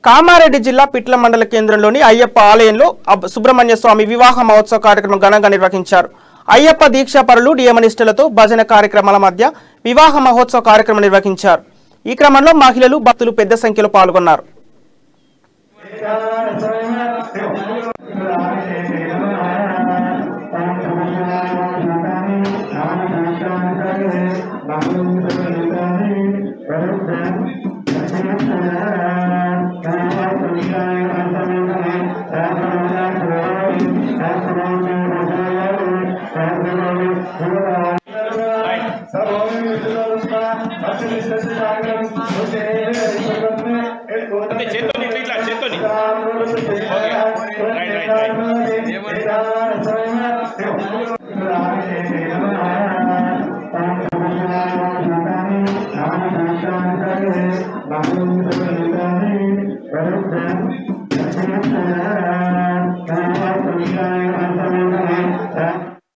కామారెడ్డి జిల్లా పిట్ల మండల కేంద్రంలోని అయ్యప్ప ఆలయంలో సుబ్రహ్మణ్య స్వామి వివాహ మహోత్సవ కార్యక్రమం ఘనంగా నిర్వహించారు. అయ్యప్ప దీక్షాపరులు నియమనిష్టలతో భజన కార్యక్రమాల మధ్య వివాహ మహోత్సవ కార్యక్రమం నిర్వహించారు. ఈ క్రమంలో మహిళలు భక్తులు పెద్ద సంఖ్యలో పాల్గొన్నారు.